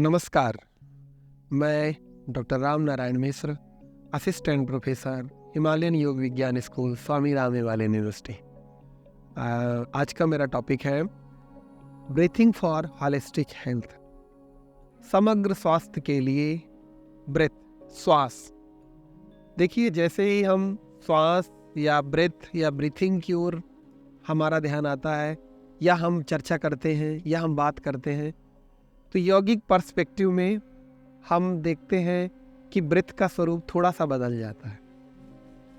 नमस्कार, मैं doctor Ram Narayan Mishra, assistant professor, Himalayan योग विज्ञान स्कूल, स्वामी रामेवाल यूनिवर्सिटी। आज का मेरा टॉपिक है ब्रीथिंग फॉर होलिस्टिक हेल्थ। समग्र स्वास्थ्य के लिए श्वास। देखिए, जैसे ही हम श्वास या ब्रीथिंग की ओर हमारा ध्यान आता है, या हम चर्चा करते हैं, या हम बात करते हैं, तो यौगिक पर्सपेक्टिव में हम देखते हैं कि ब्रेथ का स्वरूप थोड़ा सा बदल जाता है।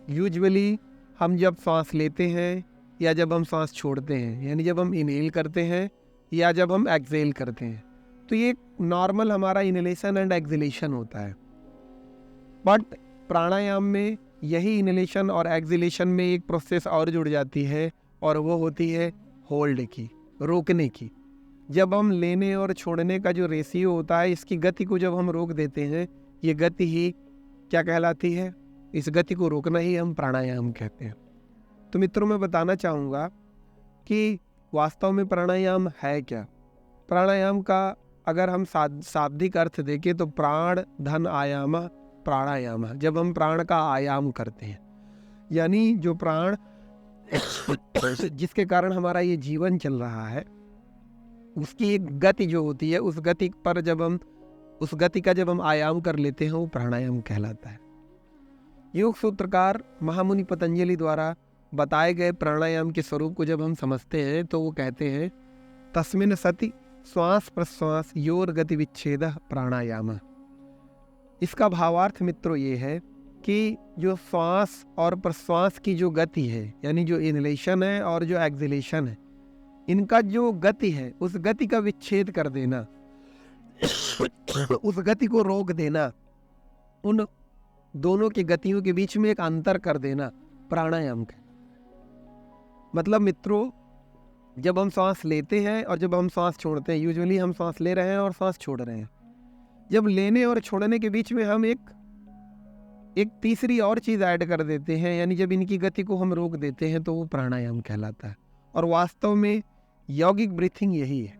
यूजुअली हम जब सांस लेते हैं या जब हम सांस छोड़ते हैं, यानी जब हम इनहेल करते हैं या जब हम एक्सहेल करते हैं, तो ये नॉर्मल हमारा इनहेलेशन एंड एक्सहेलेशन होता है। बट प्राणायाम में यही इनहेलेशन और एक्सहेलेशन में एक प्रोसेस और जुड़ जाती है, और वो होती है होल्ड की, रोकने की। जब हम लेने और छोड़ने का जो रेशियो होता है, इसकी गति को जब हम रोक देते हैं, ये गति ही क्या कहलाती है? इस गति को रोकना ही हम प्राणायाम कहते हैं। तो मित्रों, मैं बताना चाहूँगा कि वास्तव में प्राणायाम है क्या। प्राणायाम का अगर हम शाब्दिक अर्थ देखें तो प्राण धन आयाम प्राणायाम। जब हम प्राण का आयाम करते हैं, यानी जो प्राण जिसके कारण हमारा ये जीवन चल रहा है, उसकी एक गति जो होती है, उस गति पर उस गति का जब हम आयाम कर लेते हैं, वो प्राणायाम कहलाता है। योग सूत्रकार महामुनि पतंजलि द्वारा बताए गए प्राणायाम के स्वरूप को जब हम समझते हैं, तो वो कहते हैं तस्मिन् सति श्वास प्रश्वास योर गति विच्छेद प्राणायाम। इसका भावार्थ मित्रों ये है कि जो श्वास और प्रश्वास की जो गति है, यानी जो इनहेलेशन है और जो एक्सहेलेशन है, इनका जो गति है, उस गति का विच्छेद कर देना, उस गति को रोक देना, उन दोनों की गतियों के बीच में एक अंतर कर देना, प्राणायाम का मतलब। मित्रों, जब हम सांस लेते हैं और जब हम सांस छोड़ते हैं, यूजुअली हम सांस ले रहे हैं और सांस छोड़ रहे हैं, जब लेने और छोड़ने के बीच में हम एक तीसरी और चीज ऐड कर देते हैं, यानी जब इनकी गति को हम रोक देते हैं, तो वो प्राणायाम कहलाता है। और वास्तव में यौगिक ब्रीथिंग यही है।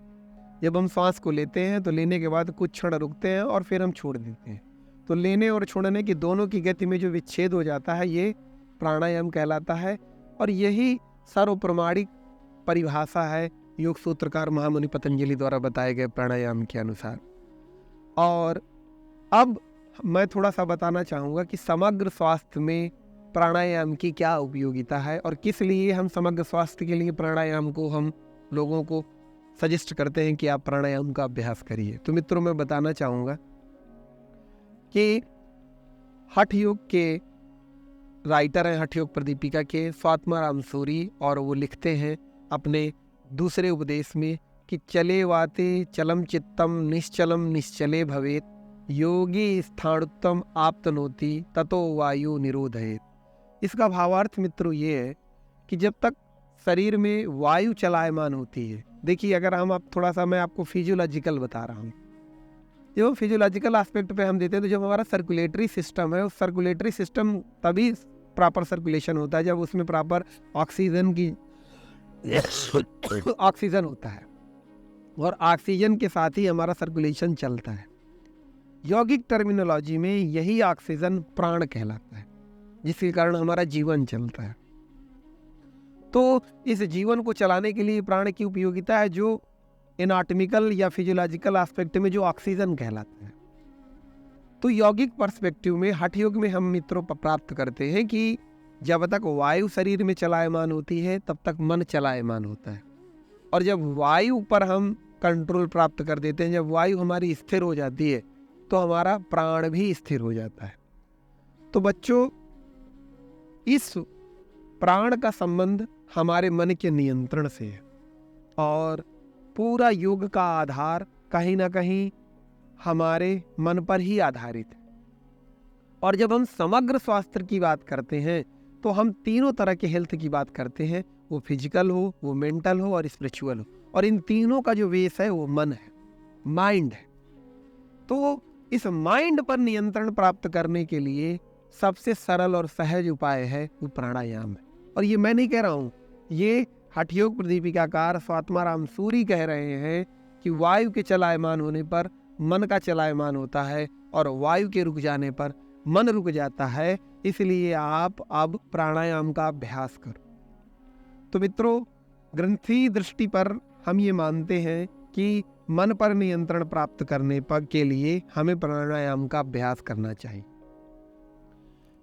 जब हम सांस को लेते हैं तो लेने के बाद कुछ क्षण रुकते हैं और फिर हम छोड़ देते हैं, तो लेने और छोड़ने की दोनों की गति में जो विच्छेद हो जाता है, ये प्राणायाम कहलाता है। और यही सर्वप्रमाणिक परिभाषा है योग सूत्रकार महामुनि पतंजलि द्वारा बताए गए प्राणायाम के अनुसार। और अब मैं थोड़ा सा बताना चाहूँगा कि समग्र स्वास्थ्य में प्राणायाम की क्या उपयोगिता है और किस लिए हम समग्र स्वास्थ्य के लिए प्राणायाम को हम लोगों को सजेस्ट करते हैं कि आप प्राणायाम का अभ्यास करिए। तो मित्रों, मैं बताना चाहूँगा कि हठ योग के राइटर हैं, हठ योग प्रदीपिका के स्वात्माराम सूरी, और वो लिखते हैं अपने दूसरे उपदेश में कि चले वाते चलम चित्तम निश्चलम निश्चले भवेत, योगी स्थाणुत्तम आप्तनोति ततो वायु निरोधयेत। इसका भावार्थ मित्रों ये है कि जब तक शरीर में वायु चलायमान होती है, देखिए, अगर हम थोड़ा सा मैं आपको फिजियोलॉजिकल बता रहा हूँ, जो फिजियोलॉजिकल एस्पेक्ट पे हम देते हैं, तो जब हमारा सर्कुलेटरी सिस्टम है, उस सर्कुलेटरी सिस्टम तभी प्रॉपर सर्कुलेशन होता है जब उसमें प्रॉपर ऑक्सीजन होता है, और ऑक्सीजन के साथ ही हमारा सर्कुलेशन चलता है। यौगिक टर्मिनोलॉजी में यही ऑक्सीजन प्राण कहलाता है, जिसके कारण हमारा जीवन चलता है। तो इस जीवन को चलाने के लिए प्राण की उपयोगिता है, जो एनाटॉमिकल या फिजियोलॉजिकल एस्पेक्ट में जो ऑक्सीजन कहलाता है। तो यौगिक पर्सपेक्टिव में, हठ योग में हम मित्रों प्राप्त करते हैं कि जब तक वायु शरीर में चलायमान होती है, तब तक मन चलायमान होता है। और जब वायु पर हम कंट्रोल प्राप्त कर देते हैं, जब वायु हमारी स्थिर हो जाती है, तो हमारा प्राण भी स्थिर हो जाता है। तो बच्चों, इस प्राण का संबंध हमारे मन के नियंत्रण से है, और पूरा योग का आधार कहीं ना कहीं हमारे मन पर ही आधारित है। और जब हम समग्र स्वास्थ्य की बात करते हैं, तो हम तीनों तरह के हेल्थ की बात करते हैं, वो फिजिकल हो, वो मेंटल हो और स्पिरिचुअल हो। और इन तीनों का जो बेस है वो मन है, माइंड है। तो इस माइंड पर नियंत्रण प्राप्त करने के लिए सबसे सरल और सहज उपाय है वो प्राणायाम है। और ये मैं नहीं कह रहा हूँ, ये हठ योग प्रदीपिकाकार स्वात्माराम सूरी कह रहे हैं कि वायु के चलायमान होने पर मन का चलायमान होता है और वायु के रुक जाने पर मन रुक जाता है। इसलिए आप अब प्राणायाम का अभ्यास करो। तो मित्रों, ग्रंथि दृष्टि पर हम ये मानते हैं कि मन पर नियंत्रण प्राप्त करने के लिए हमें प्राणायाम का अभ्यास करना चाहिए।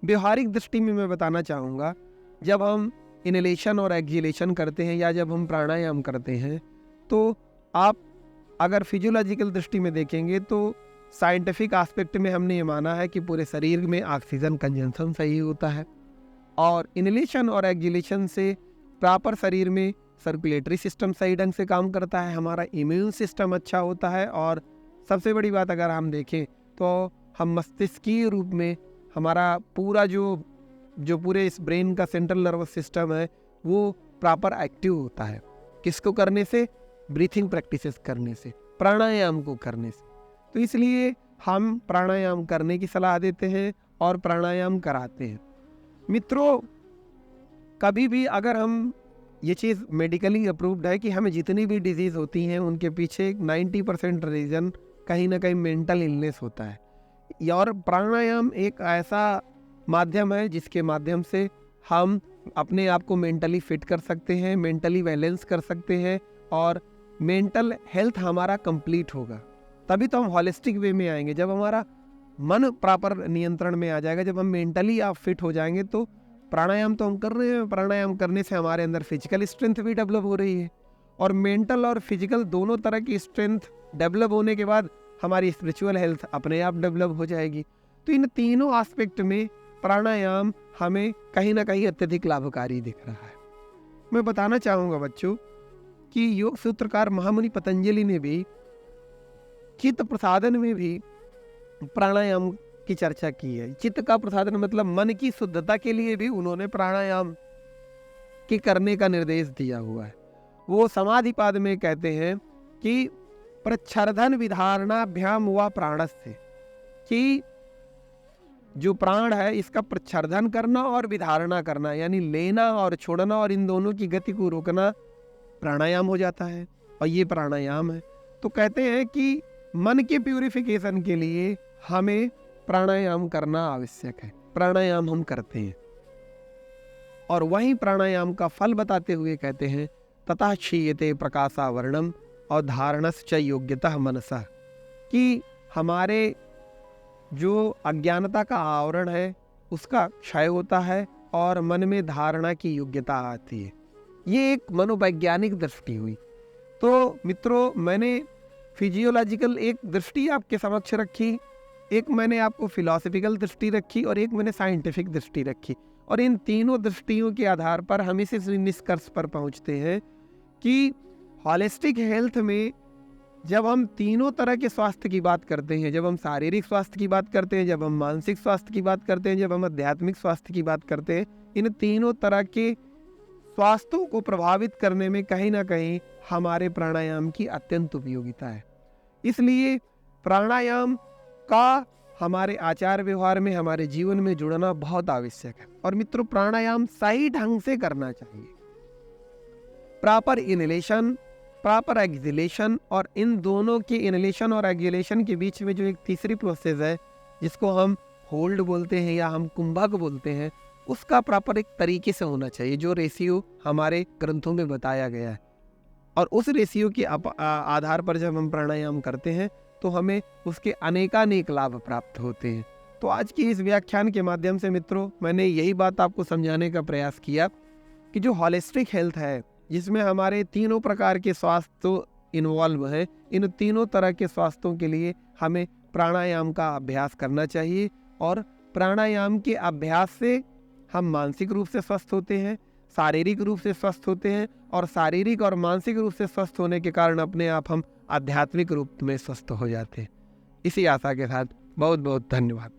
व्यवहारिक दृष्टि में मैं बताना चाहूँगा, जब हम इनहेलेशन और एक्सहेलेशन करते हैं या जब हम प्राणायाम करते हैं, तो आप अगर फिजियोलॉजिकल दृष्टि में देखेंगे तो साइंटिफिक एस्पेक्ट में हमने ये माना है कि पूरे शरीर में ऑक्सीजन कंजम्पशन सही होता है, और इनहेलेशन और एक्सहेलेशन से प्रॉपर शरीर में सर्कुलेटरी सिस्टम सही ढंग से काम करता है, हमारा इम्यून सिस्टम अच्छा होता है, और सबसे बड़ी बात अगर हम देखें तो हम मस्तिष्कीय रूप में हमारा पूरा जो पूरे इस ब्रेन का सेंट्रल नर्वस सिस्टम है वो प्रॉपर एक्टिव होता है। किसको करने से? ब्रीथिंग प्रैक्टिसेस करने से, प्राणायाम को करने से। तो इसलिए हम प्राणायाम करने की सलाह देते हैं और प्राणायाम कराते हैं। मित्रों, कभी भी अगर हम ये चीज़ मेडिकली अप्रूव्ड है कि हमें जितनी भी डिजीज़ होती हैं उनके पीछे 90% रीज़न कहीं ना कहीं मेंटल इलनेस होता है, और प्राणायाम एक ऐसा माध्यम है जिसके माध्यम से हम अपने आप को मेंटली फिट कर सकते हैं, मेंटली बैलेंस कर सकते हैं, और मेंटल हेल्थ हमारा कंप्लीट होगा। तभी तो हम हॉलिस्टिक वे में आएंगे। जब हमारा मन प्रॉपर नियंत्रण में आ जाएगा, जब हम मेंटली आप फिट हो जाएंगे, तो प्राणायाम तो हम कर रहे हैं, प्राणायाम करने से हमारे अंदर फिजिकल स्ट्रेंथ भी डेवलप हो रही है, और मेंटल और फिजिकल दोनों तरह की स्ट्रेंथ डेवलप होने के बाद हमारी स्पिरिचुअल हेल्थ अपने आप डेवलप हो जाएगी। तो इन तीनों एस्पेक्ट में प्राणायाम हमें कहीं ना कहीं अत्यधिक लाभकारी दिख रहा है। मैं बताना चाहूँगा बच्चों कि योग सूत्रकार महामुनि पतंजलि ने भी चित्त प्रसादन में भी प्राणायाम की चर्चा की है। चित्त का प्रसादन मतलब मन की शुद्धता के लिए भी उन्होंने प्राणायाम के करने का निर्देश दिया हुआ है। वो समाधिपाद में कहते हैं कि प्रच्छर्दन विधारणाभ्याम हुआ प्राणस्य, कि जो प्राण है इसका प्रच्छर्दन करना और विधारणा करना, यानी लेना और छोड़ना, और इन दोनों की गति को रोकना प्राणायाम हो जाता है, और ये प्राणायाम है। तो कहते हैं कि मन के प्यूरिफिकेशन के लिए हमें प्राणायाम करना आवश्यक है। प्राणायाम हम करते हैं, और वहीं प्राणायाम का फल बताते हुए कहते हैं तथा क्षीयते प्रकाशावरणम और धारणस्य योग्यतः मनसा, कि हमारे जो अज्ञानता का आवरण है उसका क्षय होता है और मन में धारणा की योग्यता आती है। ये एक मनोवैज्ञानिक दृष्टि हुई। तो मित्रों, मैंने फिजियोलॉजिकल एक दृष्टि आपके समक्ष रखी, एक मैंने आपको फिलॉसफिकल दृष्टि रखी, और एक मैंने साइंटिफिक दृष्टि रखी, और इन तीनों दृष्टियों के आधार पर हम इस निष्कर्ष पर पहुंचते हैं कि हॉलिस्टिक हेल्थ में जब हम तीनों तरह के स्वास्थ्य की बात करते हैं, जब हम शारीरिक स्वास्थ्य की बात करते हैं, जब हम मानसिक स्वास्थ्य की बात करते हैं, जब हम आध्यात्मिक स्वास्थ्य की बात करते हैं, इन तीनों तरह के स्वास्थ्यों को प्रभावित करने में कहीं ना कहीं हमारे प्राणायाम की अत्यंत उपयोगिता है। इसलिए प्राणायाम का हमारे आचार व्यवहार में, हमारे जीवन में जुड़ना बहुत आवश्यक है। और मित्रों, प्राणायाम सही ढंग से करना चाहिए। प्रॉपर इनहेलेशन, प्रॉपर एक्सहेलेशन, और इन दोनों के इनहेलेशन और एक्सहेलेशन के बीच में जो एक तीसरी प्रोसेस है जिसको हम होल्ड बोलते हैं या हम कुंभक बोलते हैं, उसका प्रॉपर एक तरीके से होना चाहिए, जो रेशियो हमारे ग्रंथों में बताया गया है। और उस रेशियो के आधार पर जब हम प्राणायाम करते हैं तो हमें उसके अनेकानेक लाभ प्राप्त होते हैं। तो आज की इस व्याख्यान के माध्यम से मित्रों, मैंने यही बात आपको समझाने का प्रयास किया कि जो हॉलिस्टिक हेल्थ है, जिसमें हमारे तीनों प्रकार के स्वास्थ्य इन्वॉल्व है, इन तीनों तरह के स्वास्थ्यों के लिए हमें प्राणायाम का अभ्यास करना चाहिए। और प्राणायाम के अभ्यास से हम मानसिक रूप से स्वस्थ होते हैं, शारीरिक रूप से स्वस्थ होते हैं, और शारीरिक और मानसिक रूप से स्वस्थ होने के कारण अपने आप हम आध्यात्मिक रूप में स्वस्थ हो जाते हैं। इसी आशा के साथ बहुत बहुत धन्यवाद।